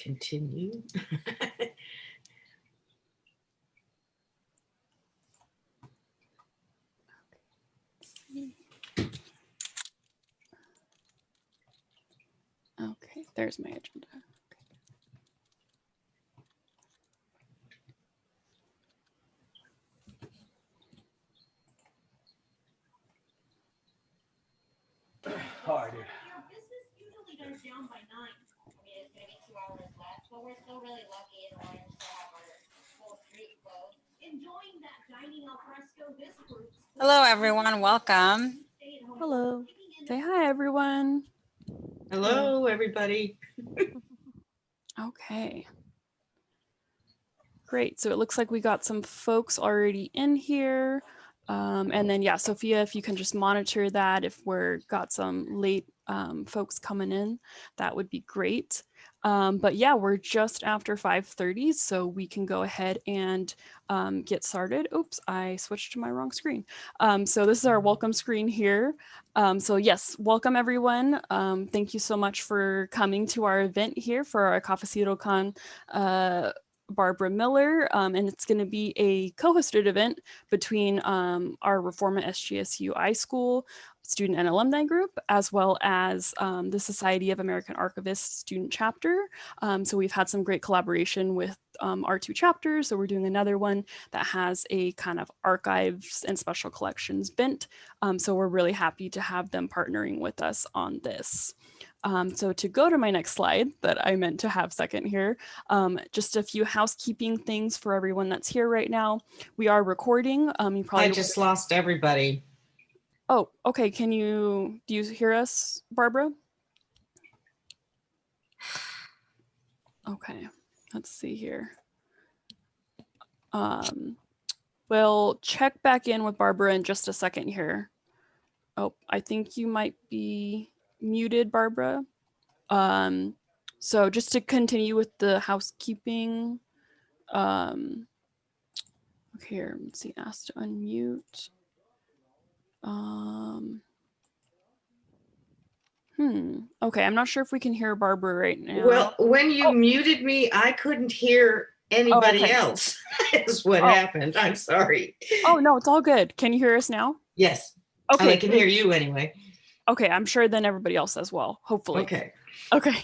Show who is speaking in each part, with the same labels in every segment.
Speaker 1: continue.
Speaker 2: Okay, there's my agenda.
Speaker 3: Hard.
Speaker 4: Your business usually goes down by 9. I mean, it's gonna be 2 hours left, but we're still really lucky in order to have our full street closed. Enjoying that dining al fresco this group.
Speaker 5: Hello, everyone. Welcome.
Speaker 2: Hello. Say hi, everyone.
Speaker 1: Hello, everybody.
Speaker 2: Okay. Great. So it looks like we got some folks already in here. And then, yeah, Sophia, if you can just monitor that, if we're got some late folks coming in, that would be great. But yeah, we're just after 5:30, so we can go ahead and get started. Oops, I switched to my wrong screen. So this is our welcome screen here. So yes, welcome everyone. Thank you so much for coming to our event here for our Cafecito con Barbara Miller, and it's going to be a co-hosted event between our REFORMA SGSU iSchool student and alumni group, as well as the Society of American Archivists student chapter. So we've had some great collaboration with our 2 chapters. So we're doing another one that has a kind of archives and special collections bent. So we're really happy to have them partnering with us on this. So to go to my next slide that I meant to have second here, just a few housekeeping things for everyone that's here right now. We are recording. You probably
Speaker 1: I just lost everybody.
Speaker 2: Oh, okay. Do you hear us, Barbara? Okay, let's see here. We'll check back in with Barbara in just a second here. Oh, I think you might be muted, Barbara. So just to continue with the housekeeping, okay, here, let's see, asked to unmute. Okay, I'm not sure if we can hear Barbara right now.
Speaker 1: Well, when you muted me, I couldn't hear anybody else. Is what happened. I'm sorry.
Speaker 2: Oh, no, it's all good. Can you hear us now?
Speaker 1: Yes.
Speaker 2: Okay.
Speaker 1: I can hear you anyway.
Speaker 2: Okay, I'm sure then everybody else as well, hopefully.
Speaker 1: Okay.
Speaker 2: Okay.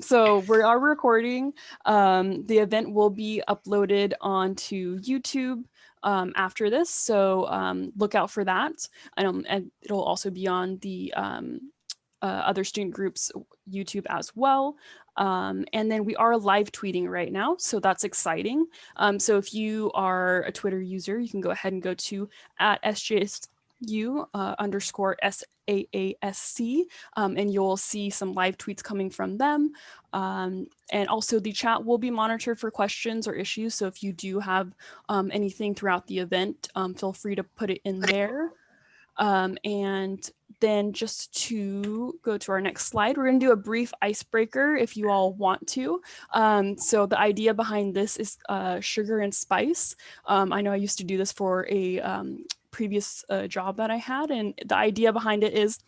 Speaker 2: So we are recording. The event will be uploaded onto YouTube after this, so look out for that. And it'll also be on the other student groups YouTube as well. And then we are live tweeting right now, so that's exciting. So if you are a Twitter user, you can go ahead and go to @SJSU _SAASC, and you'll see some live tweets coming from them. And also the chat will be monitored for questions or issues. So if you do have anything throughout the event, feel free to put it in there. And then just to go to our next slide, we're going to do a brief icebreaker if you all want to. So the idea behind this is sugar and spice. I know I used to do this for a previous job that I had, and the idea behind it is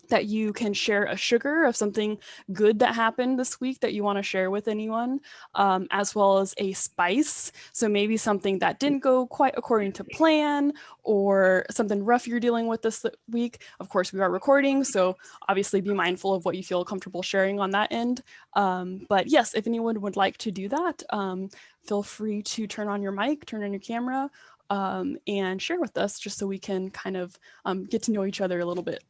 Speaker 2: that you can share a sugar of something good that happened this week that you want to share with anyone, as well as a spice. So maybe something that didn't go quite according to plan, or something rough you're dealing with this week. Of course, we are recording, so obviously be mindful of what you feel comfortable sharing on that end. But yes, if anyone would like to do that, feel free to turn on your mic, turn on your camera, and share with us, just so we can kind of get to know each other a little bit.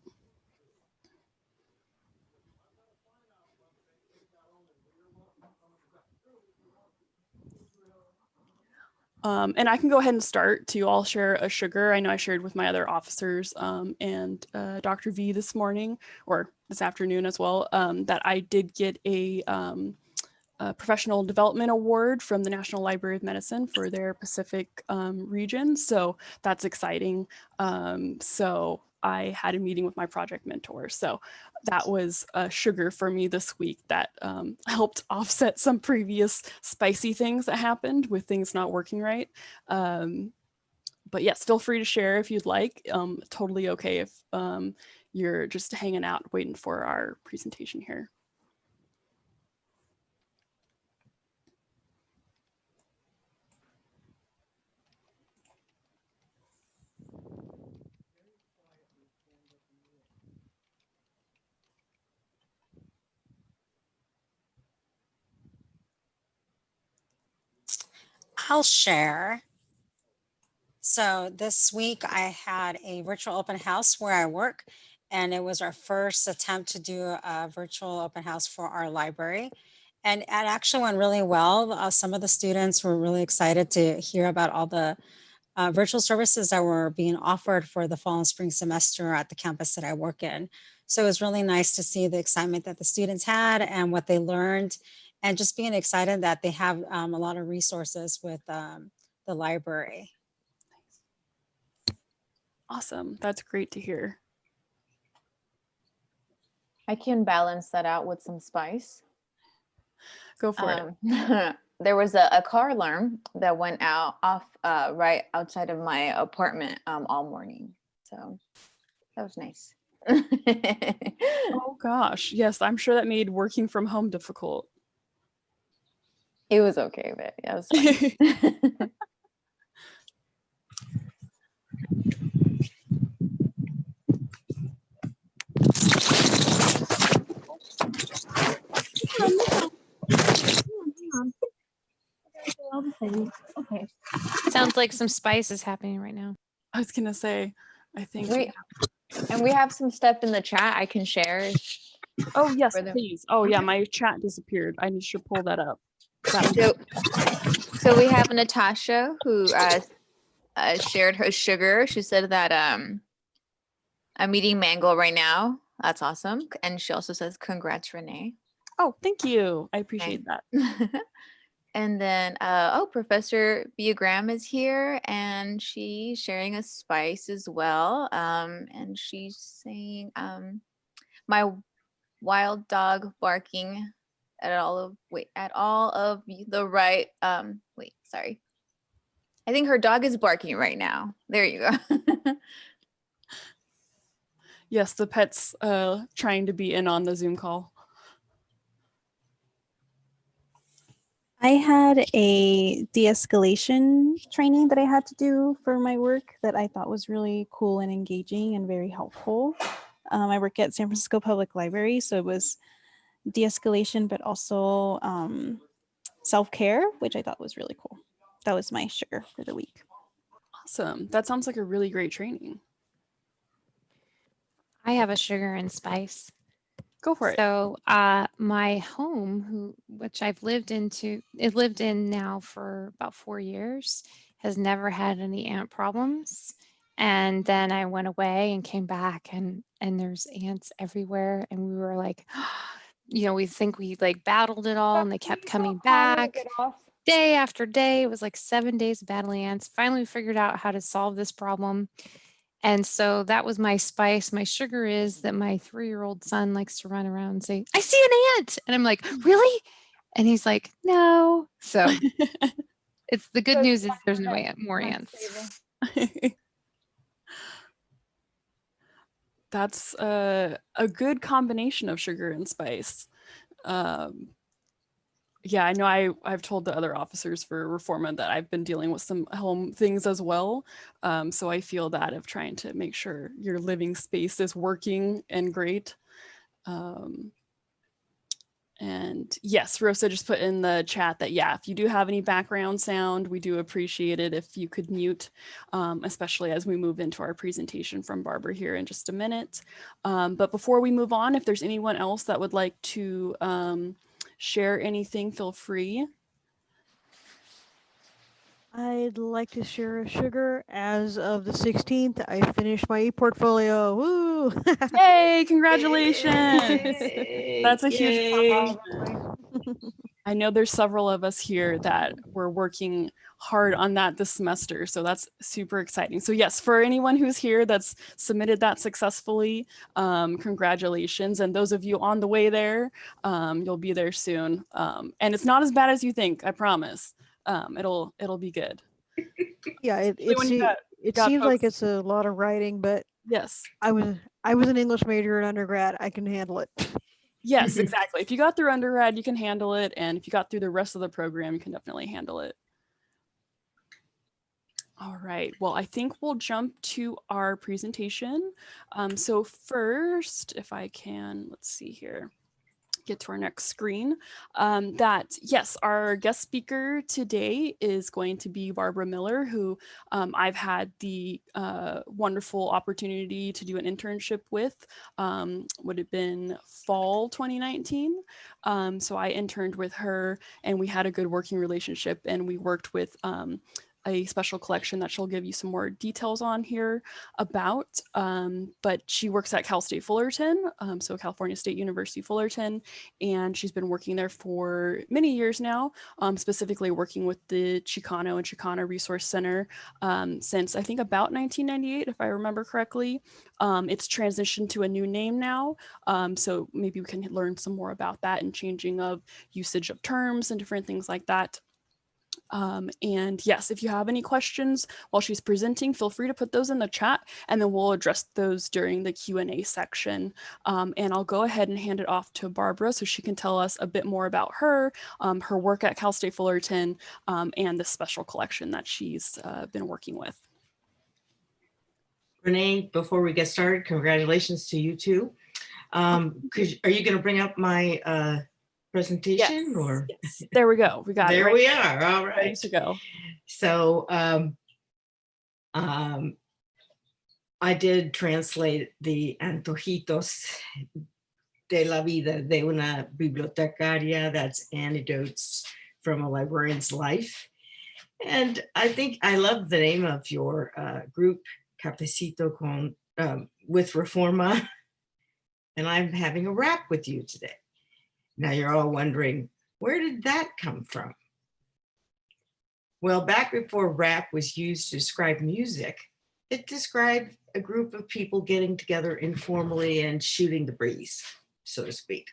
Speaker 2: And I can go ahead and start to all share a sugar. I know I shared with my other officers and Dr. V this morning, or this afternoon as well, that I did get a professional development award from the National Library of Medicine for their Pacific region. So that's exciting. So I had a meeting with my project mentor. So that was a sugar for me this week that helped offset some previous spicy things that happened with things not working right. But yes, feel free to share if you'd like. Totally okay if you're just hanging out waiting for our presentation here.
Speaker 5: I'll share. So this week I had a virtual open house where I work, and it was our first attempt to do a virtual open house for our library. And it actually went really well. Some of the students were really excited to hear about all the virtual services that were being offered for the fall and spring semester at the campus that I work in. So it was really nice to see the excitement that the students had and what they learned, and just being excited that they have a lot of resources with the library.
Speaker 2: Awesome. That's great to hear.
Speaker 6: I can balance that out with some spice.
Speaker 2: Go for it.
Speaker 6: There was a car alarm that went off right outside of my apartment all morning. So that was nice.
Speaker 2: Oh gosh. Yes, I'm sure that made working from home difficult.
Speaker 6: It was okay, but yeah, it was fine.
Speaker 7: Okay. Sounds like some spice is happening right now.
Speaker 2: I was gonna say, I think.
Speaker 6: We have some stuff in the chat I can share.
Speaker 2: Oh yes, please. Oh yeah, my chat disappeared. I should pull that up.
Speaker 6: So we have Natasha who shared her sugar. She said that I'm eating mango right now. That's awesome. And she also says, congrats, Renee.
Speaker 2: Oh, thank you. I appreciate that.
Speaker 6: And then, Professor Biogram is here, and she's sharing a spice as well. And she's saying, my wild dog barking at all of the right. Sorry. I think her dog is barking right now. There you go.
Speaker 2: Yes, the pet's trying to be in on the Zoom call.
Speaker 8: I had a de-escalation training that I had to do for my work that I thought was really cool and engaging and very helpful. I work at San Francisco Public Library, so it was de-escalation, but also self-care, which I thought was really cool. That was my sugar for the week.
Speaker 2: Awesome. That sounds like a really great training.
Speaker 7: I have a sugar and spice.
Speaker 2: Go for it.
Speaker 7: So my home, which I've lived in now for about 4 years, has never had any ant problems. And then I went away and came back, and there's ants everywhere. And we were like, we think we like battled it all, and they kept coming back day after day. It was like 7 days of battling ants. Finally, we figured out how to solve this problem. And so that was my spice. My sugar is that my 3-year-old son likes to run around and say, I see an ant. And I'm like, really? And he's like, no. So it's the good news is there's no more ants.
Speaker 2: That's a good combination of sugar and spice. Yeah, I know I've told the other officers for REFORMA that I've been dealing with some home things as well. So I feel that of trying to make sure your living space is working and great. And yes, Rosa just put in the chat that, yeah, if you do have any background sound, we do appreciate it if you could mute, especially as we move into our presentation from Barbara here in just a minute. But before we move on, if there's anyone else that would like to share anything, feel free.
Speaker 9: I'd like to share a sugar. As of the 16th, I finished my e-portfolio. Woo!
Speaker 2: Yay, congratulations.
Speaker 1: Yay,
Speaker 2: That's a huge
Speaker 1: yay.
Speaker 2: accomplishment. I know there's several of us here that were working hard on that this semester, so that's super exciting. So yes, for anyone who's here that's submitted that successfully, congratulations. And those of you on the way there, you'll be there soon. And it's not as bad as you think, I promise. It'll be good.
Speaker 9: Yeah, it
Speaker 2: got
Speaker 9: seems
Speaker 2: folks-
Speaker 9: like it's a lot of writing, but
Speaker 2: yes,
Speaker 9: I was an English major in undergrad. I can handle it.
Speaker 2: yes, exactly. If you got through undergrad, you can handle it. And if you got through the rest of the program, you can definitely handle it. All right, well, I think we'll jump to our presentation. So first, if I can, let's see here. get to our next screen, that yes, our guest speaker today is going to be Barbara Miller, who I've had the wonderful opportunity to do an internship with, would have been fall 2019. So I interned with her and we had a good working relationship, and we worked with a special collection that she'll give you some more details on here about, but she works at Cal State Fullerton, so California State University Fullerton, and she's been working there for many years now, specifically working with the Chicano and Chicano Resource Center since I think about 1998, if I remember correctly. It's transitioned to a new name now, so maybe we can learn some more about that and changing of usage of terms and different things like that. And yes, if you have any questions while she's presenting, feel free to put those in the chat and then we'll address those during the Q&A section. And I'll go ahead and hand it off to Barbara so she can tell us a bit more about her, her work at Cal State Fullerton, and the special collection that she's been working with.
Speaker 1: Renee, before we get started, congratulations to you too. Are you going to bring up my presentation?
Speaker 2: Yes,
Speaker 1: or
Speaker 2: yes. There we go. We got it.
Speaker 1: There
Speaker 2: right
Speaker 1: we
Speaker 2: there.
Speaker 1: are. All
Speaker 2: Ready
Speaker 1: right.
Speaker 2: to go.
Speaker 1: So I did translate the Antojitos de la Vida de una Bibliotecaria. That's anecdotes from a librarian's life. And I think I love the name of your group, Cafecito con, with REFORMA. And I'm having a rap with you today. Now you're all wondering, where did that come from? Well, back before rap was used to describe music, it described a group of people getting together informally and shooting the breeze, so to speak.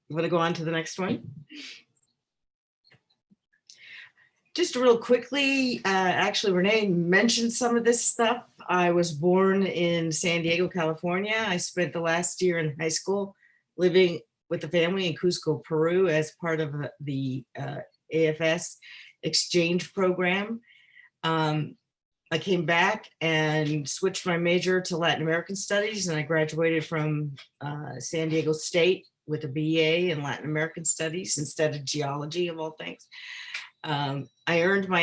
Speaker 1: You want to go on to the next one? Just real quickly, actually, Renee mentioned some of this stuff. I was born in San Diego, California. I spent the last year in high school living with the family in Cusco, Peru, as part of the AFS exchange program. I came back and switched my major to Latin American Studies, and I graduated from San Diego State with a BA in Latin American Studies instead of geology, of all things. I earned my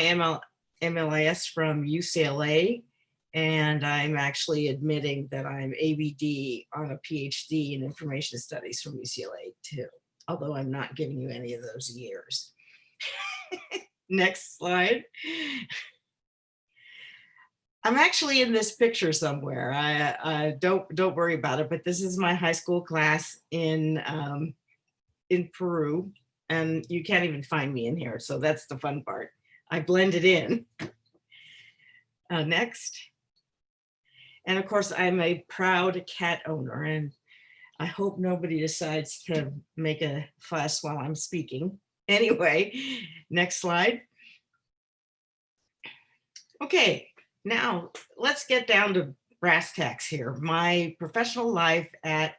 Speaker 1: MLIS from UCLA, and I'm actually admitting that I'm ABD on a PhD in information studies from UCLA too, although I'm not giving you any of those years. Next slide. I'm actually in this picture somewhere. I don't worry about it, but this is my high school class in Peru, and you can't even find me in here, so that's the fun part. I blended in. Next. And of course, I'm a proud cat owner, and I hope nobody decides to make a fuss while I'm speaking. Anyway, next slide. Okay, now let's get down to brass tacks here. My professional life at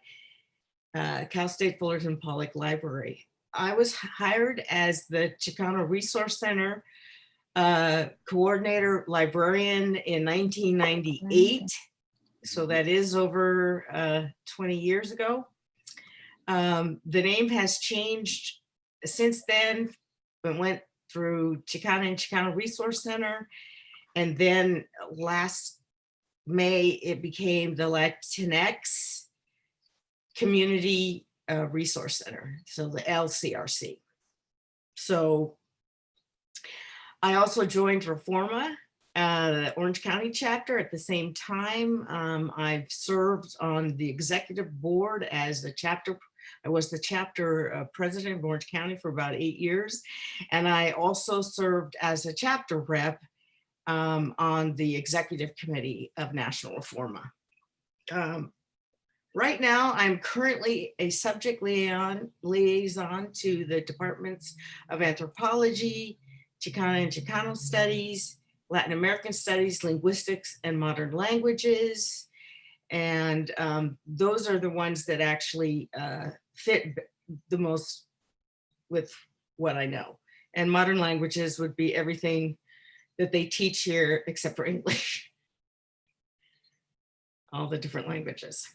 Speaker 1: Cal State Fullerton Public Library. I was hired as the Chicano Resource Center coordinator librarian in 1998. So that is over 20 years ago. The name has changed since then. It went through Chicano and Chicano Resource Center. And then last May, it became the Latinx Community Resource Center, so the LCRC. So I also joined REFORMA, the Orange County chapter at the same time. I've served on the executive board as the chapter. I was the chapter president of Orange County for about 8 years. And I also served as a chapter rep on the executive committee of National REFORMA. Right now, I'm currently a subject liaison to the departments of anthropology, Chicano and Chicano studies, Latin American studies, linguistics, and modern languages. And those are the ones that actually fit the most with what I know. And modern languages would be everything that they teach here except for English. All the different languages.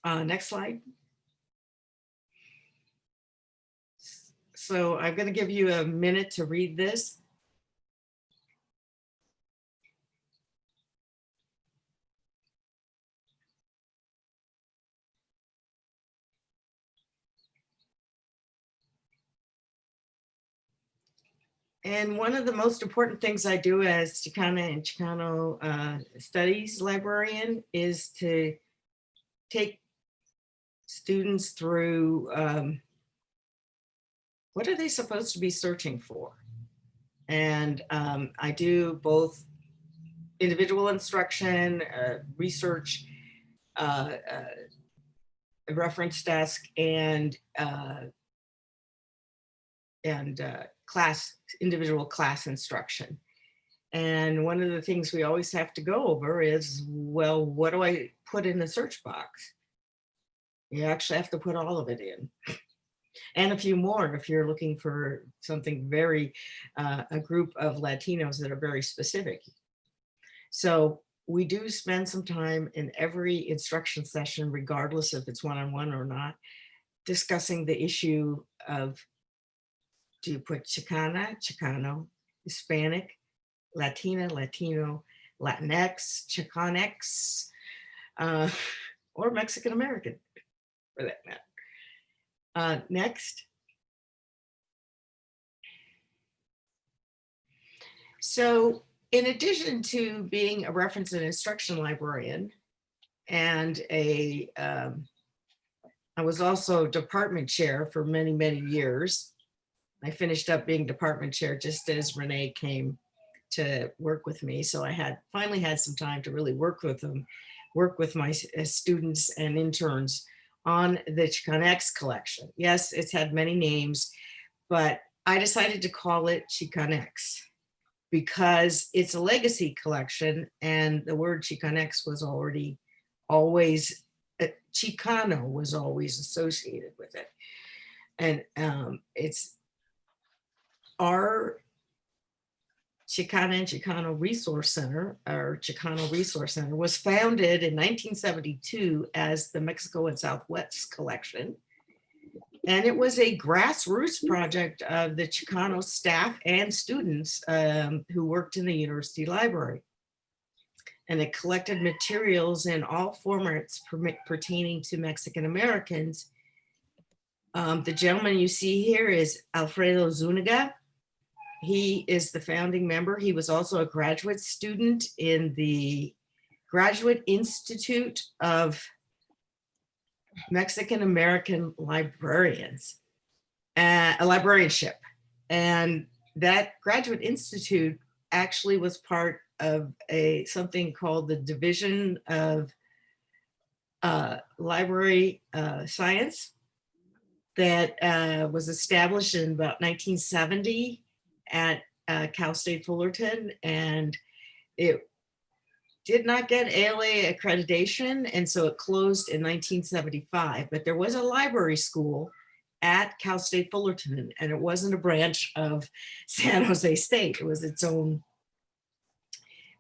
Speaker 1: Next slide. So I'm going to give you a minute to read this. And one of the most important things I do as Chicana and Chicano studies librarian is to take students through what are they supposed to be searching for? And I do both individual instruction, research, reference desk, and individual class instruction. And one of the things we always have to go over is, well, what do I put in the search box? You actually have to put all of it in. And a few more if you're looking for something very, a group of Latinos that are very specific. So we do spend some time in every instruction session, regardless if it's one-on-one or not, discussing the issue of, do you put Chicana, Chicano, Hispanic, Latina, Latino, Latinx, Chicanx, or Mexican American, for that matter. Next. So in addition to being a reference and instruction librarian and I was also department chair for many, many years. I finished up being department chair just as Renee came to work with me. So I finally had some time to really work with them, work with my students and interns on the Chicanx collection. Yes, it's had many names, but I decided to call it Chicanx because it's a legacy collection and the word Chicanx was always, Chicano was always associated with it. And it's our Chicana and Chicano Resource Center, our Chicano Resource Center, was founded in 1972 as the Mexico and Southwest Collection. And it was a grassroots project of the Chicano staff and students who worked in the university library. And it collected materials in all formats pertaining to Mexican Americans. The gentleman you see here is Alfredo Zuniga. He is the founding member. He was also a graduate student in the Graduate Institute of Mexican American Librarians, a librarianship. And that Graduate Institute actually was part of something called the Division of Library Science that was established in about 1970 at Cal State Fullerton, and it did not get ALA accreditation, and so it closed in 1975. But there was a library school at Cal State Fullerton, and it wasn't a branch of San Jose State. It was its own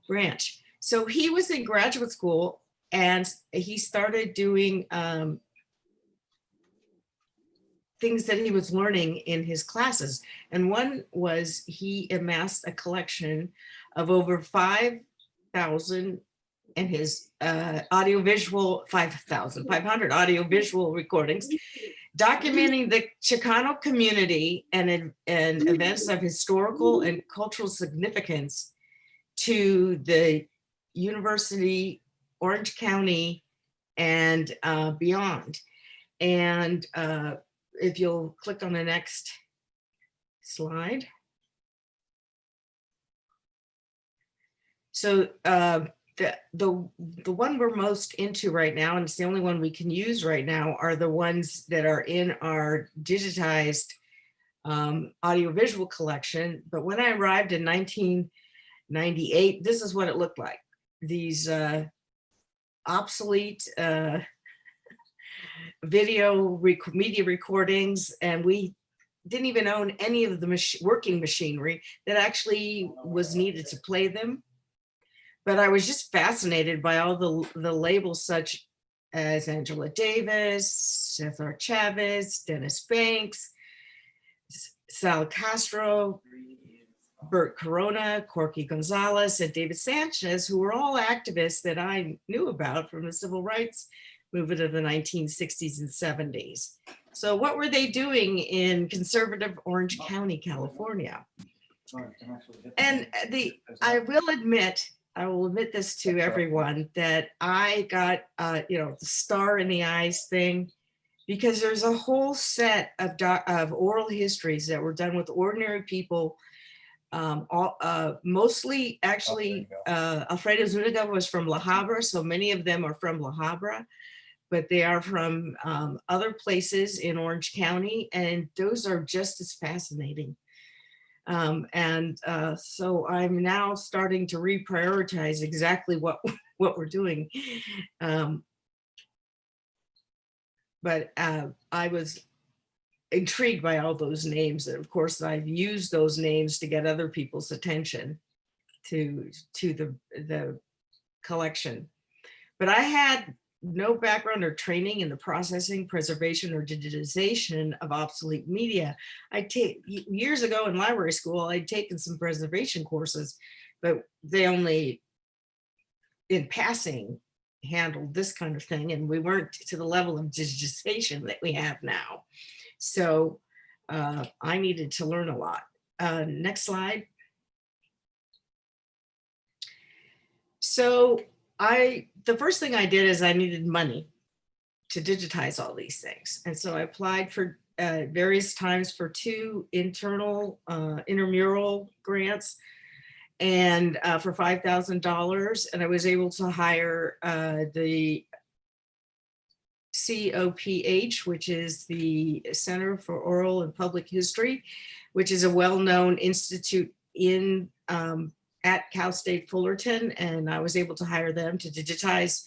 Speaker 1: branch. So he was in graduate school, and he started doing things that he was learning in his classes. And one was he amassed a collection of over 5,000 and his audiovisual, 500 audiovisual recordings, documenting the Chicano community and events of historical and cultural significance to the university, Orange County, and beyond. And if you'll click on the next slide. So the one we're most into right now, and it's the only one we can use right now, are the ones that are in our digitized audiovisual collection. But when I arrived in 1998, this is what it looked like. These obsolete media recordings, and we didn't even own any of the working machinery that actually was needed to play them. But I was just fascinated by all the labels such as Angela Davis, Cesar Chavez, Dennis Banks, Sal Castro, Bert Corona, Corky Gonzalez, and David Sanchez, who were all activists that I knew about from the civil rights movement of the 1960s and 70s. So what were they doing in conservative Orange County, California? And I will admit this to everyone, that I got, the star in the eyes thing, because there's a whole set of oral histories that were done with ordinary people. Mostly, actually, Alfredo Zuniga was from La Habra, so many of them are from La Habra, but they are from other places in Orange County, and those are just as fascinating. So I'm now starting to reprioritize exactly what we're doing. But I was intrigued by all those names, and of course I've used those names to get other people's attention to the collection. But I had no background or training in the processing, preservation, or digitization of obsolete media. Years ago in library school, I'd taken some preservation courses, but they only in passing handled this kind of thing, and we weren't to the level of digitization that we have now. So I needed to learn a lot. Next slide. So the first thing I did is I needed money to digitize all these things. And so I applied for various times for 2 internal intramural grants, and for $5,000. And I was able to hire the COPH, which is the Center for Oral and Public History, which is a well-known institute in at Cal State Fullerton, and I was able to hire them to digitize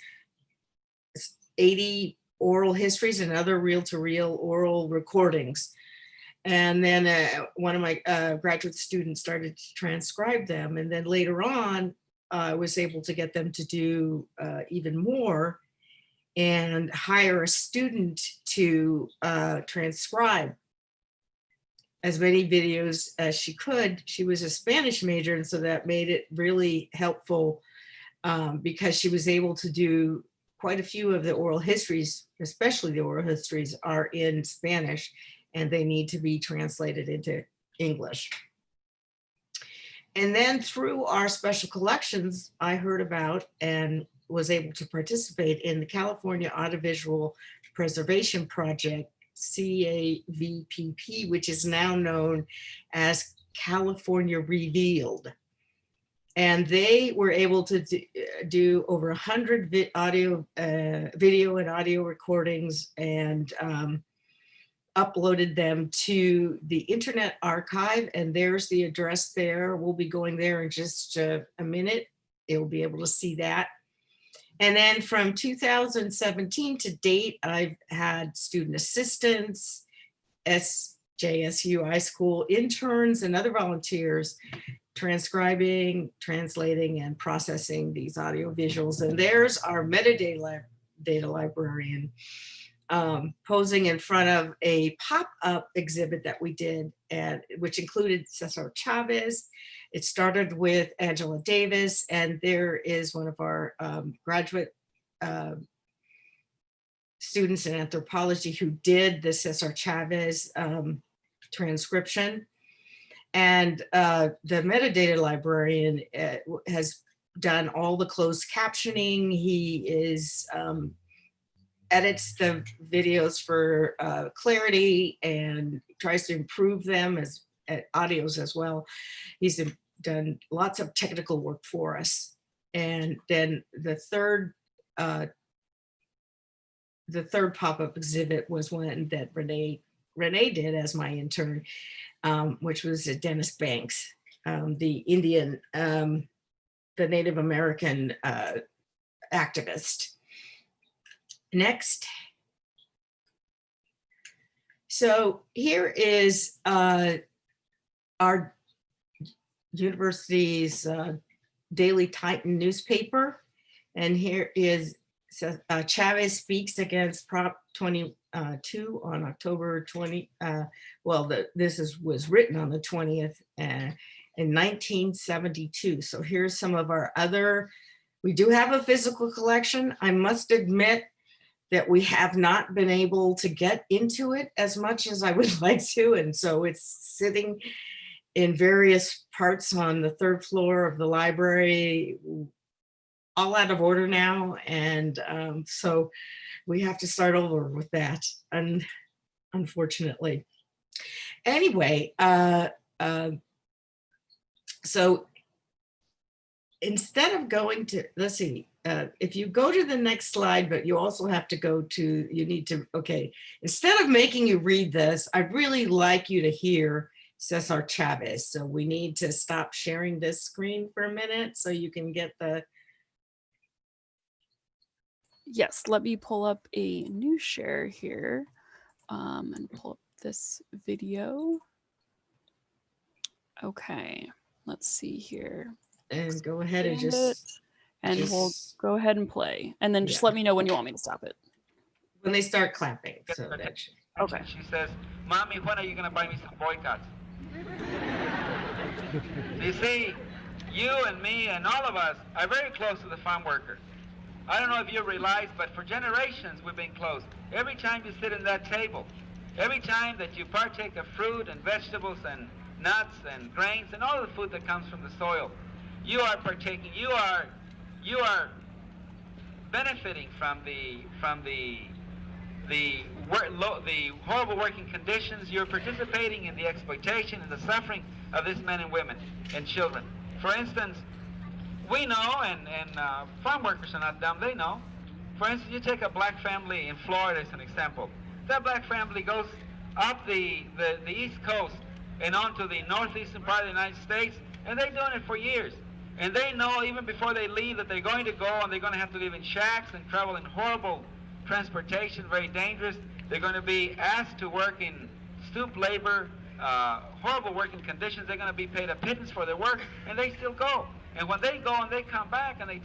Speaker 1: 80 oral histories and other reel-to-reel oral recordings. And then one of my graduate students started to transcribe them, and then later on, I was able to get them to do even more and hire a student to transcribe as many videos as she could. She was a Spanish major, and so that made it really helpful because she was able to do quite a few of the oral histories, especially the oral histories, are in Spanish, and they need to be translated into English. And then through our special collections, I heard about and was able to participate in the California Audiovisual Preservation Project, CAVPP, which is now known as California Revealed. And they were able to do over 100 video and audio recordings, and uploaded them to the Internet Archive. And there's the address there. We'll be going there in just a minute. You'll be able to see that. And then from 2017 to date, I've had student assistants, SJSU iSchool interns, and other volunteers transcribing, translating, and processing these audio visuals. And there's our metadata librarian posing in front of a pop-up exhibit that we did, which included Cesar Chavez. It started with Angela Davis, and there is one of our graduate students in anthropology who did the Cesar Chavez transcription. And the metadata librarian has done all the closed captioning. He is edits the videos for clarity and tries to improve them as audios as well. He's done lots of technical work for us. And then the third pop-up exhibit was one that Renee did as my intern, which was Dennis Banks, the Indian, the Native American activist. Next. So here is our university's Daily Titan newspaper. And here is So Chavez speaks against Prop 22 on October 20. Was written on the 20th in 1972. So here's some of our other. We do have a physical collection. I must admit that we have not been able to get into it as much as I would like to, and so it's sitting in various parts on the 3rd floor of the library, all out of order now, and so we have to start over with that, unfortunately. Anyway, so instead of going to, let's see, if you go to the next slide, but you also have to go to, you need to, okay, instead of making you read this, I'd really like you to hear Cesar Chavez. So we need to stop sharing this screen for a minute so you can get the.
Speaker 2: Yes, let me pull up a new share here and pull up this video. Okay, let's see here.
Speaker 1: And go ahead and
Speaker 2: we'll go ahead and play. And then just let me know when you want me to stop it.
Speaker 1: When they start clapping. So that should,
Speaker 2: okay.
Speaker 10: She says, Mommy, when are you going to buy me some boycotts? You see, you and me and all of us are very close to the farm worker. I don't know if you realize, but for generations we've been close. Every time you sit in that table, every time that you partake of fruit and vegetables and nuts and grains and all the food that comes from the soil, you are partaking, you are benefiting from the horrible working conditions. You're participating in the exploitation and the suffering of these men and women and children. For instance, we know, and farm workers are not dumb, they know. For instance, you take a black family in Florida as an example. That black family goes up the East Coast and onto the northeastern part of the United States, and they're doing it for years. And they know even before they leave that they're going to go and they're going to have to live in shacks and travel in horrible transportation, very dangerous. They're going to be asked to work in stoop labor, horrible working conditions. They're going to be paid a pittance for their work, and they still go. And when they go and they come back and they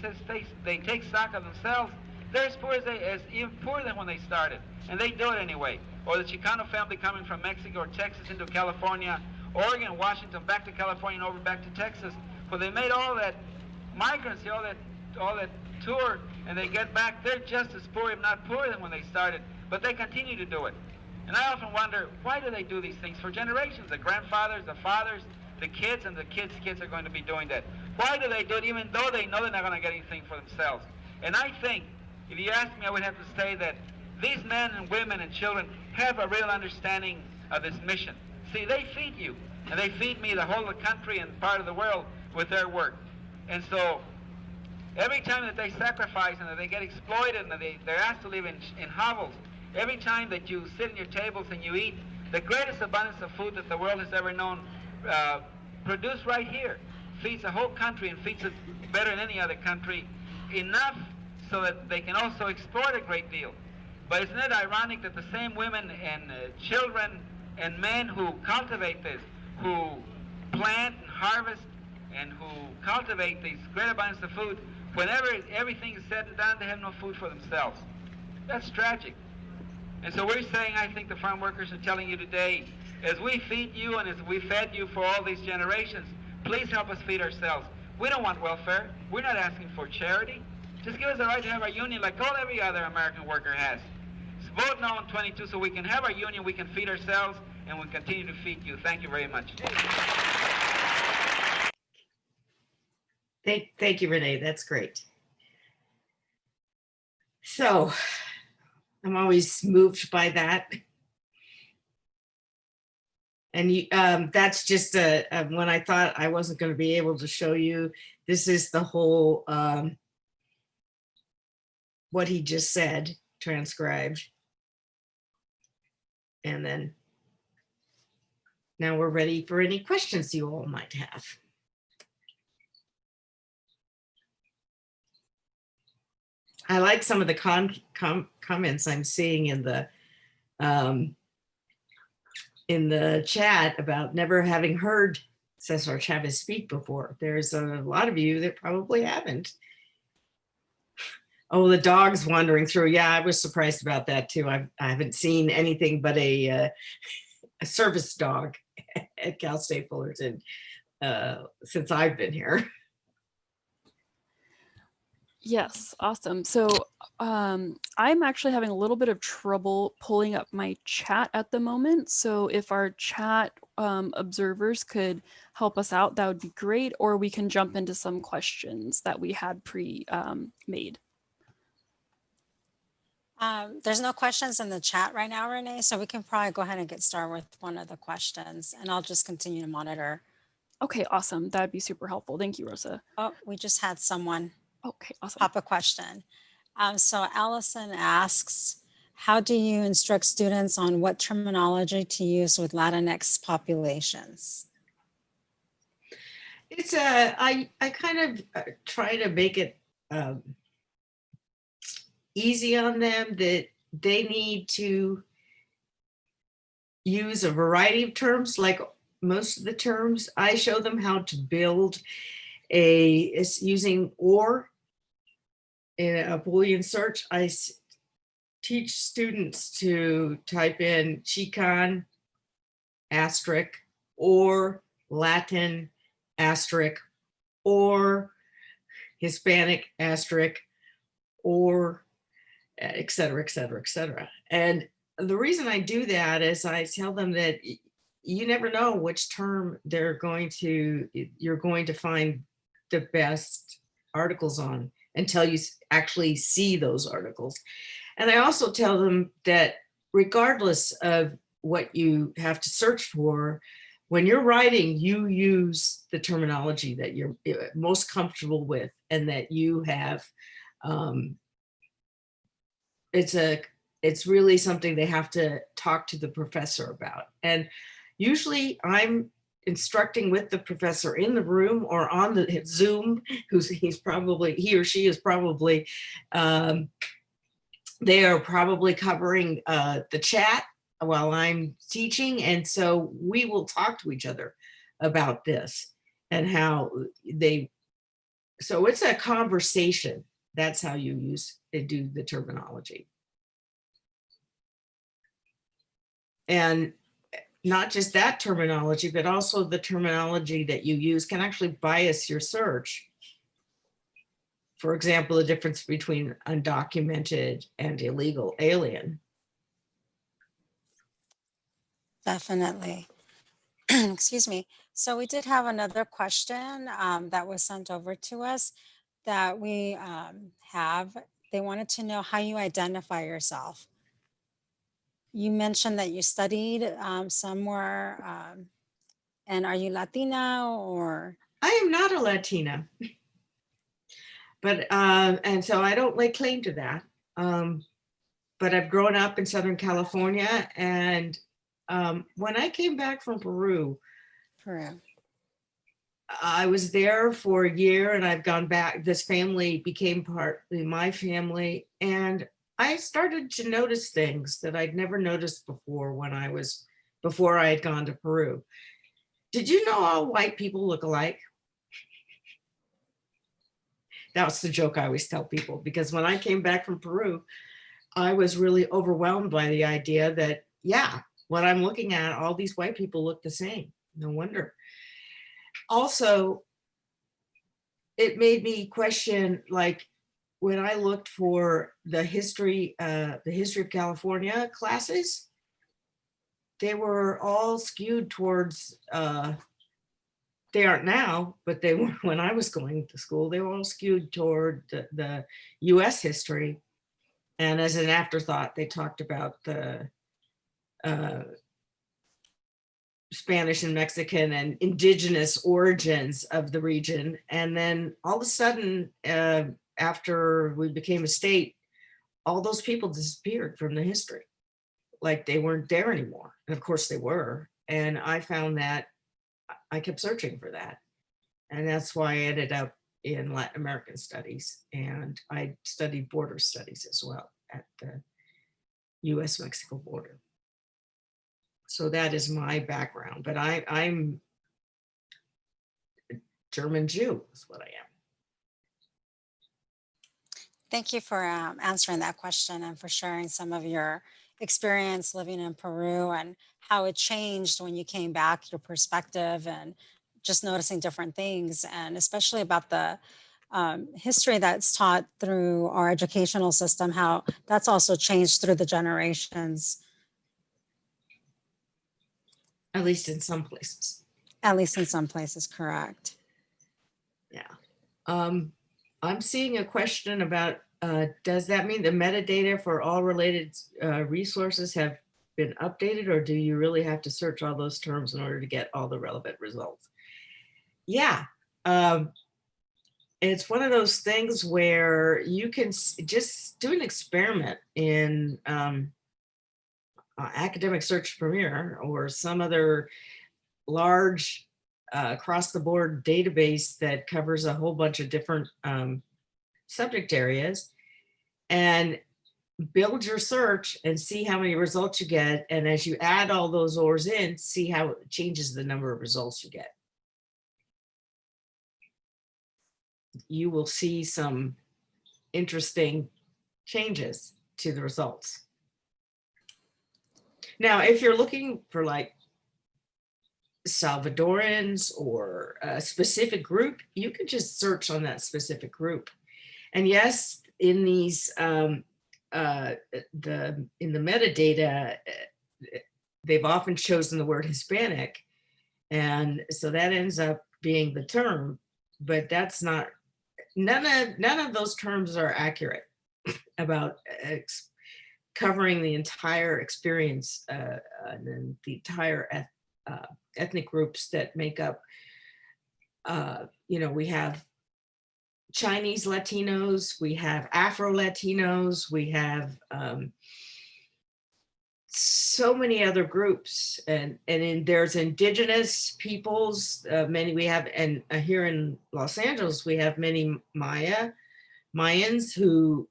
Speaker 10: take stock of themselves, they're as even poorer than when they started. And they do it anyway. Or the Chicano family coming from Mexico or Texas into California, Oregon, Washington, back to California and over back to Texas. Where they made all that migrancy, all that tour, and they get back, they're just as poor, if not poorer than when they started, but they continue to do it. And I often wonder, why do they do these things for generations? The grandfathers, the fathers, the kids, and the kids' kids are going to be doing that. Why do they do it even though they know they're not going to get anything for themselves? And I think, if you ask me, I would have to say that these men and women and children have a real understanding of this mission. See, they feed you, and they feed me, the whole of the country and part of the world, with their work. And so every time that they sacrifice and that they get exploited and that they're asked to live in hovels, every time that you sit in your tables and you eat the greatest abundance of food that the world has ever known, produced right here, feeds the whole country and feeds it better than any other country, enough so that they can also exploit a great deal. But isn't it ironic that the same women and children and men who cultivate this, who plant and harvest and who cultivate these great abundance of food, whenever everything is said and done, they have no food for themselves. That's tragic. And so we're saying, I think the farm workers are telling you today, as we feed you and as we fed you for all these generations, please help us feed ourselves. We don't want welfare. We're not asking for charity. Just give us the right to have our union like all every other American worker has. So vote no on 22 so we can have our union, we can feed ourselves, and we'll continue to feed you. Thank you very much.
Speaker 1: Thank you, Renee. That's great. So I'm always moved by that. And that's just when I thought I wasn't going to be able to show you, this is the whole, what he just said, transcribed. And then now we're ready for any questions you all might have. I like some of the comments I'm seeing in the chat about never having heard Cesar Chavez speak before. There's a lot of you that probably haven't. Oh, the dogs wandering through. Yeah, I was surprised about that too. I haven't seen anything but a service dog at Cal State Fullerton since I've been here.
Speaker 2: Yes, awesome. So I'm actually having a little bit of trouble pulling up my chat at the moment. So if our chat observers could help us out, that would be great. Or we can jump into some questions that we had made.
Speaker 5: There's no questions in the chat right now, Renee, so we can probably go ahead and get started with one of the questions, and I'll just continue to monitor.
Speaker 2: Okay, awesome. That'd be super helpful. Thank you, Rosa.
Speaker 5: Oh, we just had someone
Speaker 2: Okay, awesome.
Speaker 5: pop a question. So Allison asks, how do you instruct students on what terminology to use with Latinx populations?
Speaker 1: It's I kind of try to make it easy on them that they need to use a variety of terms. Like most of the terms, I show them how to build it's using or in a Boolean search. I teach students to type in Chicano asterisk or Latin asterisk or Hispanic asterisk or et cetera, et cetera, et cetera. And the reason I do that is I tell them that you never know which term you're going to find the best articles on until you actually see those articles. And I also tell them that regardless of what you have to search for, when you're writing, you use the terminology that you're most comfortable with and that you have. It's really something they have to talk to the professor about. And usually I'm instructing with the professor in the room or on the Zoom, he or she is probably, they are probably covering the chat while I'm teaching. And so we will talk to each other about this and how so it's a conversation. That's how you do the terminology. And not just that terminology, but also the terminology that you use can actually bias your search. For example, the difference between undocumented and illegal alien.
Speaker 5: Definitely. Excuse me. So we did have another question that was sent over to us that we have. They wanted to know how you identify yourself. You mentioned that you studied somewhere, and are you Latina or?
Speaker 1: I am not a Latina, but and so I don't lay claim to that. But I've grown up in Southern California, and when I came back from Peru, I was there for a year, and I've gone back. This family became partly my family, and I started to notice things that I'd never noticed before before I had gone to Peru. Did you know all white people look alike? That's the joke I always tell people, because when I came back from Peru, I was really overwhelmed by the idea that, yeah, what I'm looking at, all these white people look the same. No wonder. Also, it made me question, like, when I looked for the history of California classes, they were all skewed towards, they aren't now, but they were when I was going to school, they were all skewed toward the US history. And as an afterthought, they talked about the Spanish and Mexican and indigenous origins of the region. And then all of a sudden, after we became a state, all those people disappeared from the history. Like they weren't there anymore. And of course they were. And I found that I kept searching for that. And that's why I ended up in Latin American studies. And I studied border studies as well at the US-Mexico border. So that is my background, but I'm a German Jew is what I am.
Speaker 5: Thank you for answering that question and for sharing some of your experience living in Peru and how it changed when you came back, your perspective, and just noticing different things, and especially about the history that's taught through our educational system, how that's also changed through the generations,
Speaker 1: At least in some places.
Speaker 5: at least in some places, correct?
Speaker 1: Yeah. I'm seeing a question about, does that mean the metadata for all related resources have been updated, or do you really have to search all those terms in order to get all the relevant results? Yeah. It's one of those things where you can just do an experiment in Academic Search Premier or some other large across the board database that covers a whole bunch of different subject areas, and build your search and see how many results you get. And as you add all those ORs in, see how it changes the number of results you get. You will see some interesting changes to the results. Now, if you're looking for like Salvadorans or a specific group, you can just search on that specific group. And yes, in these in the metadata, they've often chosen the word Hispanic, and so that ends up being the term, but that's not, none of those terms are accurate about covering the entire experience and then the entire ethnic groups that make up, we have Chinese Latinos, we have Afro Latinos, we have so many other groups, and there's indigenous peoples, many we have, and here in Los Angeles we have many Mayans who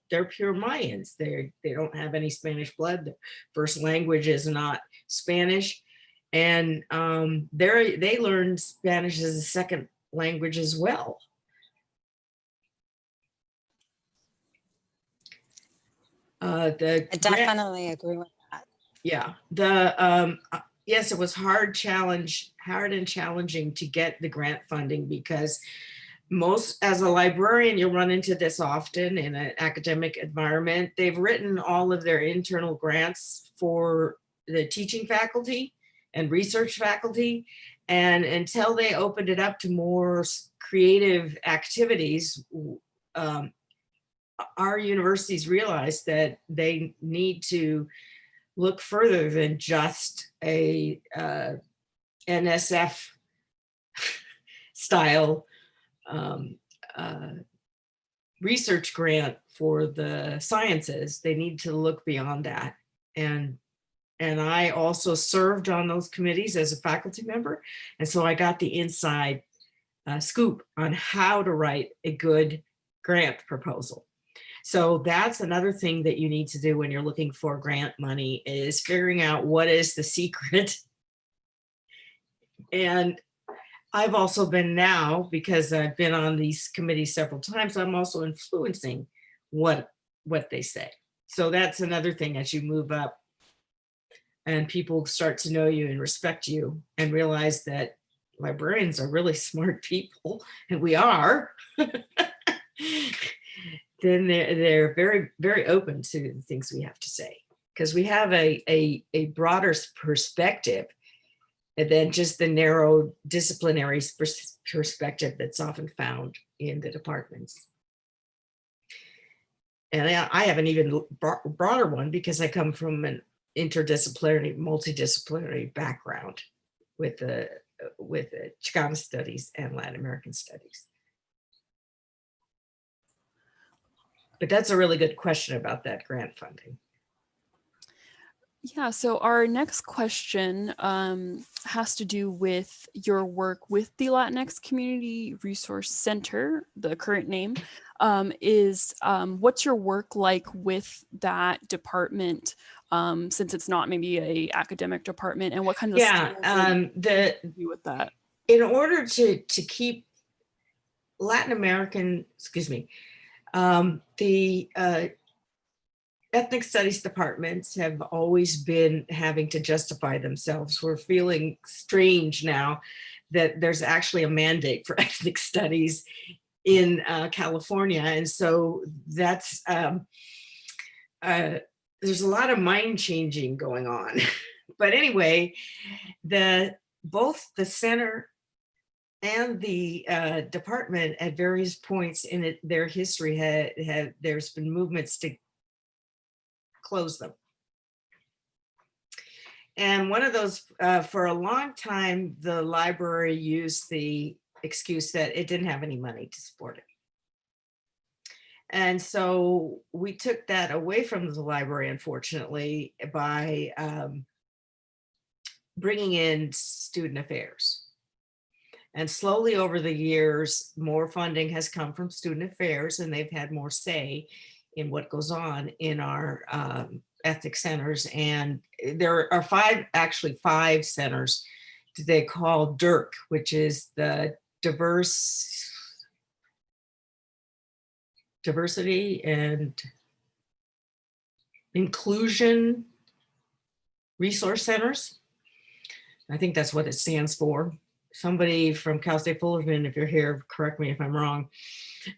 Speaker 1: they're pure Mayans. They don't have any Spanish blood. Their first language is not Spanish, and they learned Spanish as a second language as well.
Speaker 5: I definitely agree with that.
Speaker 1: Yeah, yes, it was hard and challenging to get the grant funding, because as a librarian, you'll run into this often in an academic environment. They've written all of their internal grants for the teaching faculty and research faculty, and until they opened it up to more creative activities, our universities realized that they need to look further than just a NSF style research grant for the sciences. They need to look beyond that. And I also served on those committees as a faculty member. And so I got the inside scoop on how to write a good grant proposal. So that's another thing that you need to do when you're looking for grant money, is figuring out what is the secret. And I've also been now, because I've been on these committees several times, I'm also influencing what they say. So that's another thing as you move up and people start to know you and respect you and realize that librarians are really smart people, and we are, then they're very, very open to the things we have to say, because we have a broader perspective than just the narrow disciplinary perspective that's often found in the departments. And I have an even broader one, because I come from an interdisciplinary, multidisciplinary background with the Chicano studies and Latin American studies. But that's a really good question about that grant funding.
Speaker 2: Yeah, so our next question has to do with your work with the Latinx Community Resource Center. The current name is what's your work like with that department, since it's not maybe a academic department, and what kind of skills do you do with that?
Speaker 1: In order to keep Latin American, excuse me, the ethnic studies departments have always been having to justify themselves. We're feeling strange now that there's actually a mandate for ethnic studies in California. And so that's, there's a lot of mind changing going on. But anyway, both the center and the department at various points in their history there's been movements to close them. And one of those, for a long time, the library used the excuse that it didn't have any money to support it. And so we took that away from the library, unfortunately, by bringing in student affairs. And slowly over the years, more funding has come from student affairs, and they've had more say in what goes on in our ethnic centers. And there are actually five centers they call DIRC, which is the Diversity and Inclusion Resource Centers. I think that's what it stands for. Somebody from Cal State Fullerton, if you're here, correct me if I'm wrong.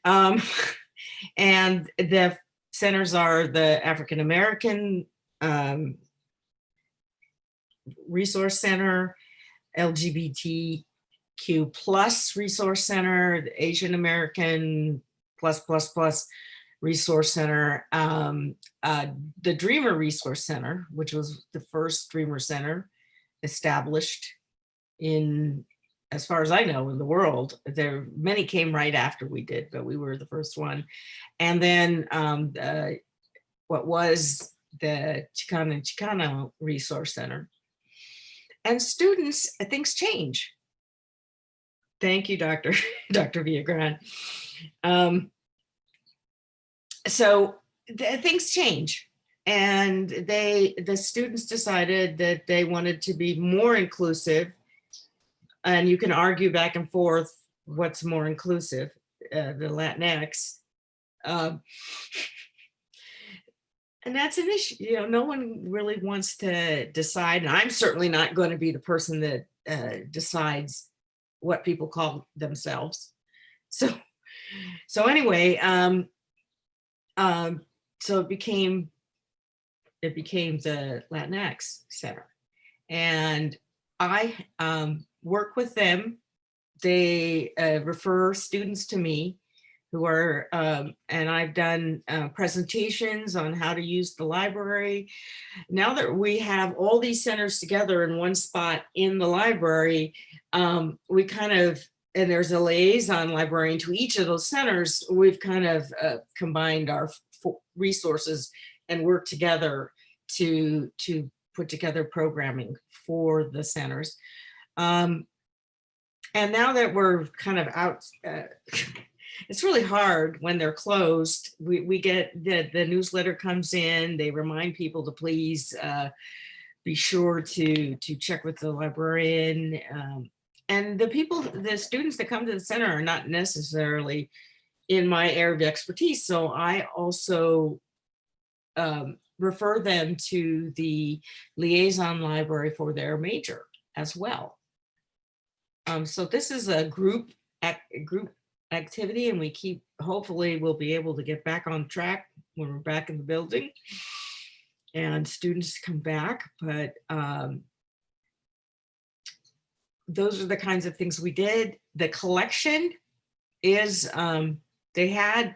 Speaker 1: And the centers are the African American Resource Center, LGBTQ plus Resource Center, the Asian American plus Resource Center, the Dreamer Resource Center, which was the first Dreamer Center established in, as far as I know, in the world. There many came right after we did, but we were the first one. And then what was the Chicano Resource Center. And students, things change. Thank you, Dr. Villagran. So things change. And the students decided that they wanted to be more inclusive. And you can argue back and forth what's more inclusive, the Latinx. And that's an issue. You know, no one really wants to decide. And I'm certainly not going to be the person that decides what people call themselves. So anyway, so it became the Latinx Center. And I work with them. They refer students to me who are, and I've done presentations on how to use the library. Now that we have all these centers together in one spot in the library, we kind of, and there's a liaison librarian to each of those centers, we've kind of combined our resources and work together to put together programming for the centers. And now that we're kind of out, it's really hard when they're closed. We get the newsletter comes in, they remind people to please be sure to check with the librarian. And the students that come to the center are not necessarily in my area of expertise. So I also refer them to the liaison library for their major as well. So this is a group activity, and hopefully we'll be able to get back on track when we're back in the building and students come back. But those are the kinds of things we did. The collection is, they had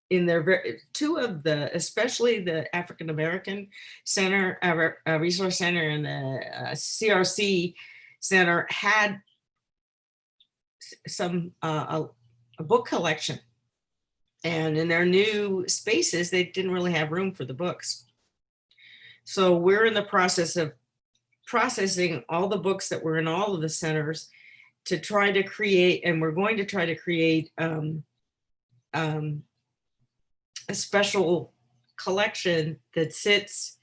Speaker 1: in their two of the, especially the African American Center, Resource Center, and the CRC Center had some a book collection, and in their new spaces they didn't really have room for the books. So we're in the process of processing all the books that were in all of the centers to try to create, and we're going to try to create a special collection that sits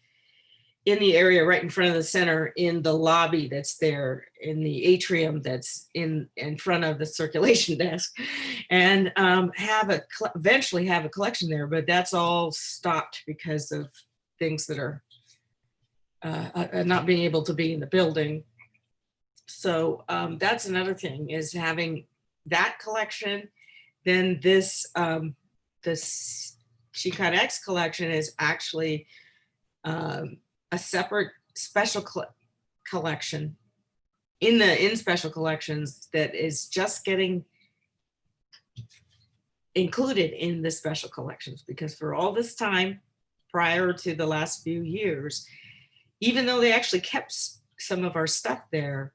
Speaker 1: in the area right in front of the center, in the lobby that's there, in the atrium that's in front of the circulation desk, and eventually have a collection there, but that's all stopped because of things that are not being able to be in the building. So that's another thing, is having that collection. Then this Chicanx collection is actually a separate special collection in special collections that is just getting included in the special collections, because for all this time prior to the last few years, even though they actually kept some of our stuff there,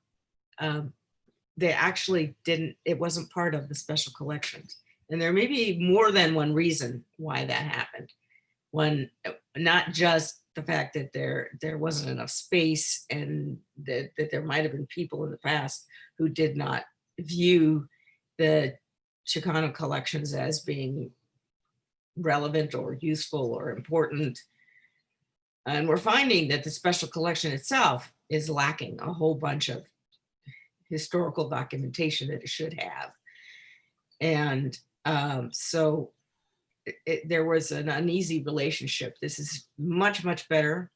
Speaker 1: they actually didn't, it wasn't part of the special collections. And there may be more than one reason why that happened. One, not just the fact that there wasn't enough space, and that there might have been people in the past who did not view the Chicano collections as being relevant or useful or important. And we're finding that the special collection itself is lacking a whole bunch of historical documentation that it should have. And so there was an uneasy relationship. This is much, much better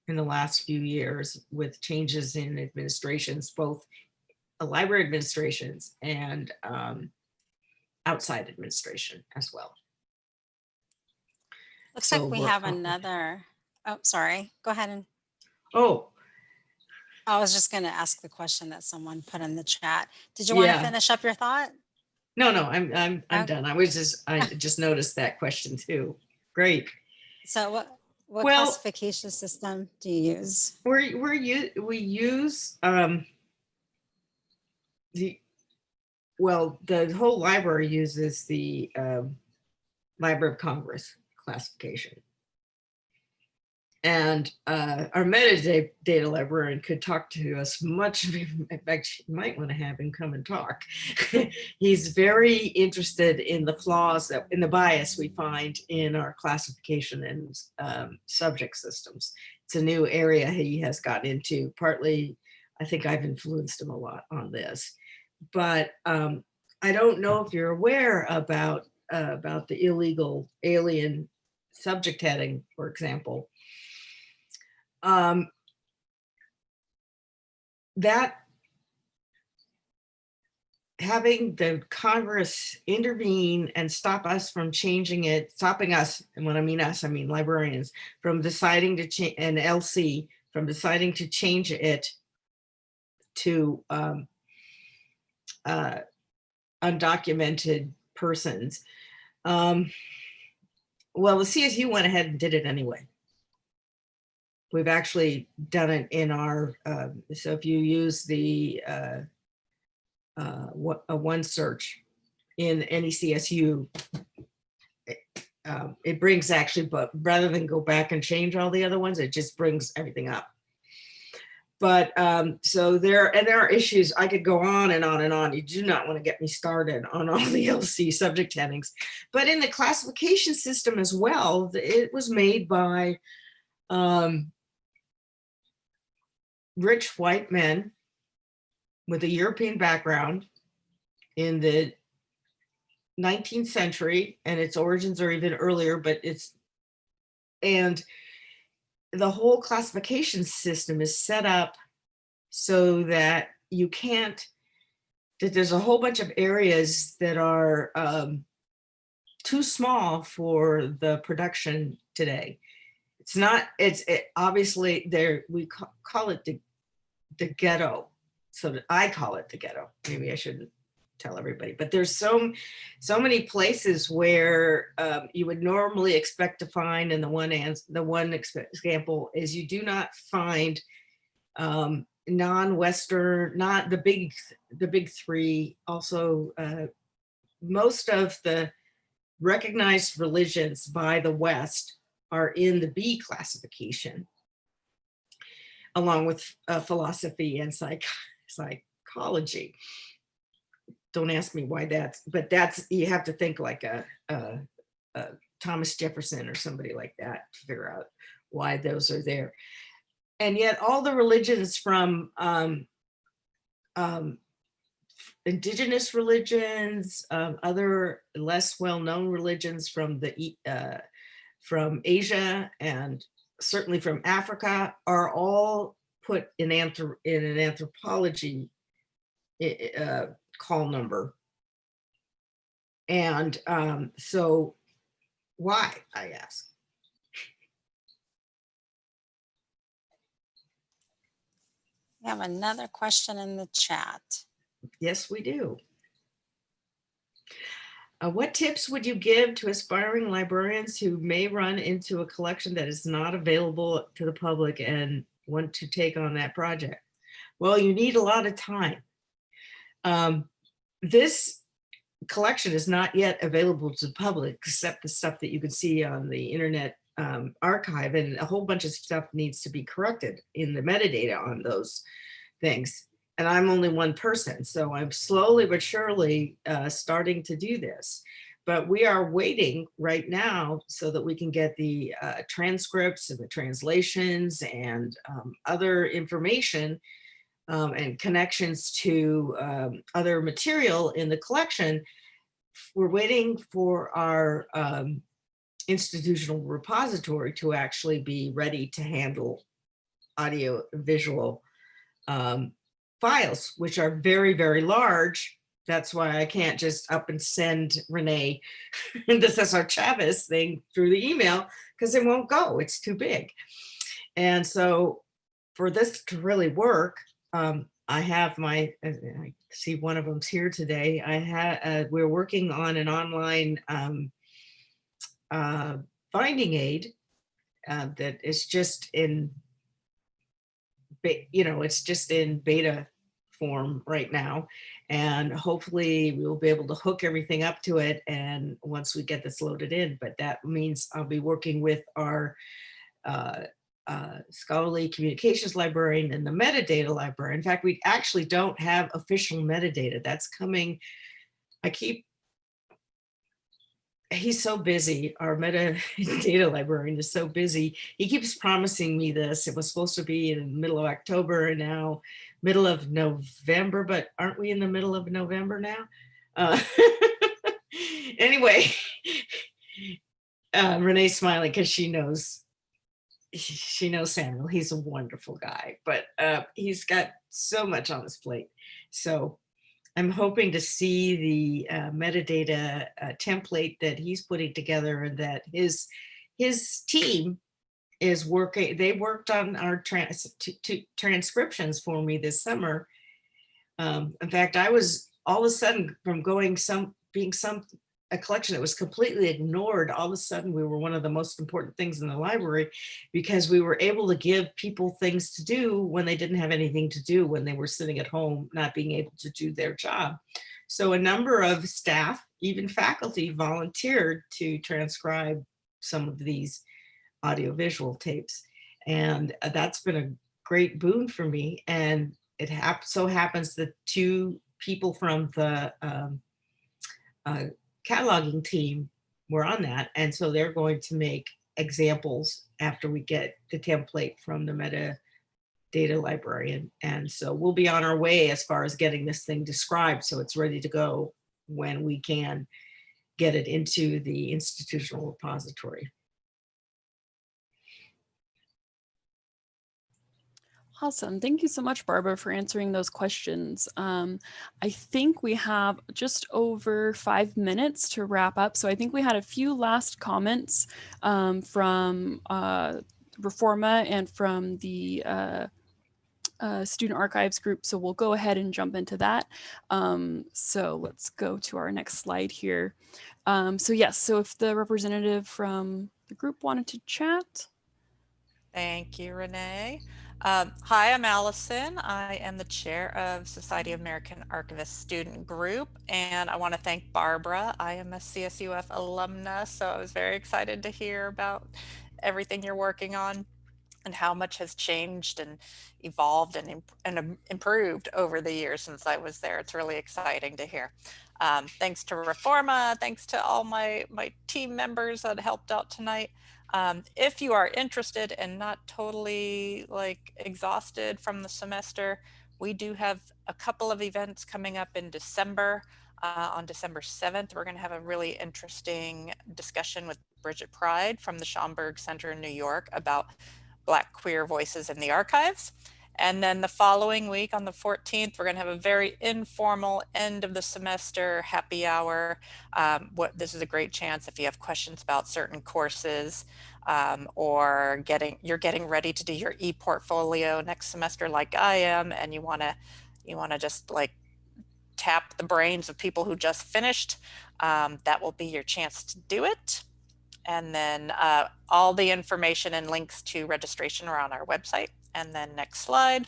Speaker 1: in the last few years with changes in administrations, both library administrations and outside administration as well.
Speaker 5: Looks
Speaker 1: So
Speaker 5: like we
Speaker 1: we're
Speaker 5: have
Speaker 1: confident.
Speaker 5: another, oh, sorry, go ahead. And
Speaker 1: Oh,
Speaker 5: I was just going to ask the question that someone put in the chat. Did you want to
Speaker 1: yeah.
Speaker 5: finish up your thought?
Speaker 1: No, I'm
Speaker 5: Okay.
Speaker 1: done. I just noticed that question too. Great.
Speaker 5: So what
Speaker 1: Well,
Speaker 5: classification system do you use?
Speaker 1: we use the whole library uses the Library of Congress classification. And our metadata librarian could talk to us much. In fact, you might want to have him come and talk. He's very interested in the flaws, in the bias we find in our classification and subject systems. It's a new area he has gotten into. Partly, I think I've influenced him a lot on this. But I don't know if you're aware about the illegal alien subject heading, for example. That having the Congress intervene and stop us from changing it, stopping us, and when I mean us, I mean librarians, from deciding to change, and LC from deciding to change it to undocumented persons. Well, the CSU went ahead and did it anyway. We've actually done it in our, so if you use the one search in any CSU, it brings actually, but rather than go back and change all the other ones, it just brings everything up. But so there are issues. I could go on and on and on. You do not want to get me started on all the LC subject headings. But in the classification system as well, it was made by rich white men with a European background in the 19th century, and its origins are even earlier, but and the whole classification system is set up so that that there's a whole bunch of areas that are too small for the production today. It's not, obviously we call it the ghetto. So that I call it the ghetto. Maybe I shouldn't tell everybody, but there's so many places where you would normally expect to find, and the one example is you do not find non-Western, not the big three. Also, most of the recognized religions by the West are in the B classification, along with philosophy and psychology. Don't ask me why but you have to think like a Thomas Jefferson or somebody like that to figure out why those are there. and yet all the religions from indigenous religions, other less well-known religions from from Asia and certainly from Africa are all put in an anthropology call number. And so why, I ask?
Speaker 5: We have another question in the chat.
Speaker 1: Yes, we do. What tips would you give to aspiring librarians who may run into a collection that is not available to the public and want to take on that project? Well, you need a lot of time. This collection is not yet available to the public, except the stuff that you can see on the Internet Archive, and a whole bunch of stuff needs to be corrected in the metadata on those things. And I'm only one person, so I'm slowly but surely starting to do this. But we are waiting right now so that we can get the transcripts and the translations and other information and connections to other material in the collection. We're waiting for our institutional repository to actually be ready to handle audio visual files, which are very, very large. That's why I can't just up and send Renee the Cesar Chavez thing through the email, because it won't go, it's too big. And so for this to really work, I have I see one of them's here today. We're working on an online finding aid that is just in, it's just in beta form right now. And hopefully we'll be able to hook everything up to it. And once we get this loaded in, but that means I'll be working with our scholarly communications librarian and the metadata librarian. In fact, we actually don't have official metadata. That's coming. He's so busy. Our metadata librarian is so busy. He keeps promising me this. It was supposed to be in the middle of October and now middle of November, but aren't we in the middle of November now? Anyway, Renee's smiling because she knows Samuel. He's a wonderful guy, but he's got so much on his plate. So I'm hoping to see the metadata template that he's putting together, and that his team is working. They worked on our transcriptions for me this summer. In fact, I was all of a sudden from being a collection that was completely ignored. All of a sudden, we were one of the most important things in the library because we were able to give people things to do when they didn't have anything to do, when they were sitting at home, not being able to do their job. So a number of staff, even faculty, volunteered to transcribe some of these audiovisual tapes. And that's been a great boon for me. And it so happens that two people from the cataloging team were on that. And so they're going to make examples after we get the template from the metadata librarian. And so we'll be on our way as far as getting this thing described so it's ready to go when we can get it into the institutional repository.
Speaker 2: Awesome. Thank you so much, Barbara, for answering those questions. I think we have just over 5 minutes to wrap up. So I think we had a few last comments from REFORMA and from the Student Archives group. So we'll go ahead and jump into that. So let's go to our next slide here. So yes, so if the representative from the group wanted to chat.
Speaker 11: Thank you, Renee. Hi, I'm Allison. I am the chair of Society of American Archivists Student Group, and I want to thank Barbara. I am a CSUF alumna, so I was very excited to hear about everything you're working on and how much has changed and evolved and improved over the years since I was there. It's really exciting to hear. Thanks to REFORMA, thanks to all my team members that helped out tonight. If you are interested and not totally like exhausted from the semester, we do have a couple of events coming up in December. On December 7th, we're going to have a really interesting discussion with Bridget Pride from the Schomburg Center in New York about Black queer voices in the archives. And then the following week on the 14th, we're going to have a very informal end of the semester happy hour. This is a great chance if you have questions about certain courses or you're getting ready to do your e-portfolio next semester like I am, and you want to just like tap the brains of people who just finished. That will be your chance to do it. And then all the information and links to registration are on our website. And then next slide.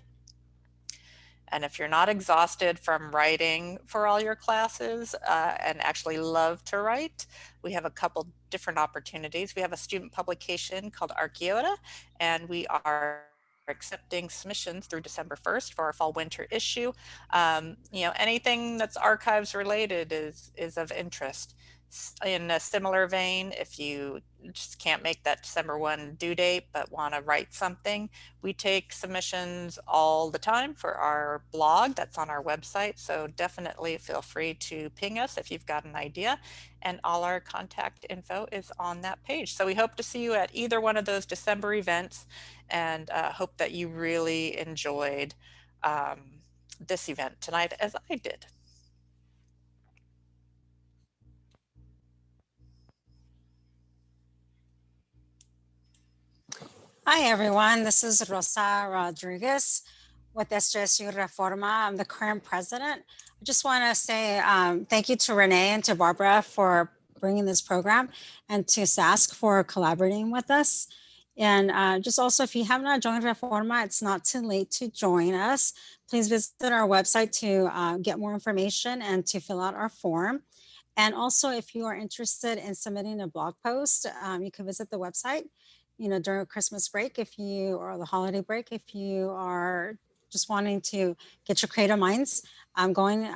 Speaker 11: And if you're not exhausted from writing for all your classes and actually love to write, we have a couple different opportunities. We have a student publication called Archeota, and we are accepting submissions through December 1st for our fall winter issue. Anything that's archives related is of interest. In a similar vein, if you just can't make that December 1 due date but want to write something, we take submissions all the time for our blog that's on our website, so definitely feel free to ping us if you've got an idea, and all our contact info is on that page. So we hope to see you at either one of those December events, and hope that you really enjoyed this event tonight as I did.
Speaker 5: Hi, everyone. This is Rosa Rodriguez with SJSU REFORMA. I'm the current president. I just want to say thank you to Renee and to Barbara for bringing this program, and to SASC for collaborating with us. And just also, if you have not joined REFORMA, it's not too late to join us. Please visit our website to get more information and to fill out our form. And also, if you are interested in submitting a blog post, you can visit the website, during Christmas break, or the holiday break, if you are just wanting to get your creative minds going,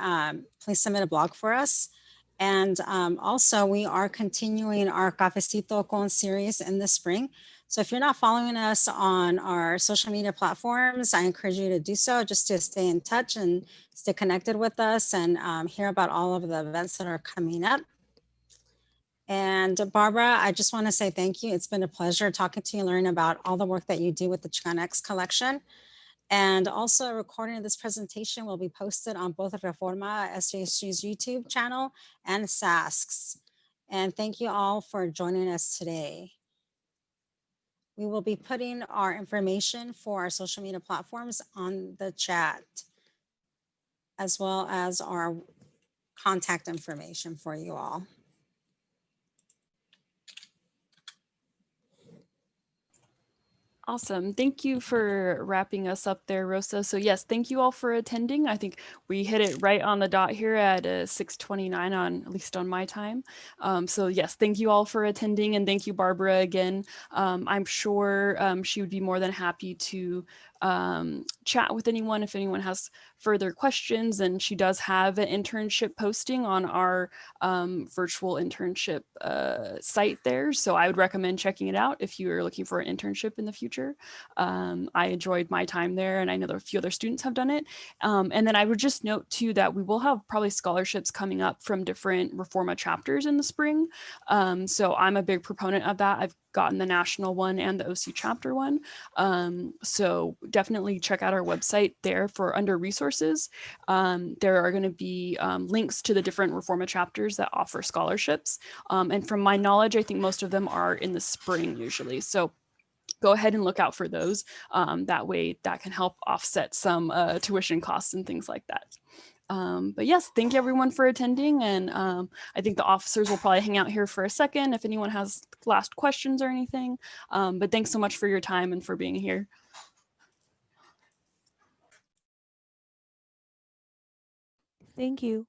Speaker 5: please submit a blog for us. And also, we are continuing our Cafecito con series in the spring. So if you're not following us on our social media platforms, I encourage you to do so, just to stay in touch and stay connected with us, and hear about all of the events that are coming up. And Barbara, I just want to say thank you. It's been a pleasure talking to you, learning about all the work that you do with the Chicanx collection. And also, a recording of this presentation will be posted on both REFORMA, SJSU's YouTube channel, and SASC's. And thank you all for joining us today. We will be putting our information for our social media platforms on the chat, as well as our contact information for you all.
Speaker 2: Awesome. Thank you for wrapping us up there, Rosa. So yes, thank you all for attending. I think we hit it right on the dot here at 6:29 at least on my time. So yes, thank you all for attending, and thank you, Barbara, again. I'm sure she would be more than happy to chat with anyone if anyone has further questions, and she does have an internship posting on our virtual internship site there, so I would recommend checking it out if you are looking for an internship in the future. I enjoyed my time there, and I know that a few other students have done it. And then I would just note too that we will have probably scholarships coming up from different REFORMA chapters in the spring. So I'm a big proponent of that. I've gotten the national one and the OC chapter one. So definitely check out our website there for under resources. There are going to be links to the different REFORMA chapters that offer scholarships. And from my knowledge, I think most of them are in the spring usually. So go ahead and look out for those. That way that can help offset some tuition costs and things like that. But yes, thank you everyone for attending. And I think the officers will probably hang out here for a second if anyone has last questions or anything. But thanks so much for your time and for being here.
Speaker 9: Thank you.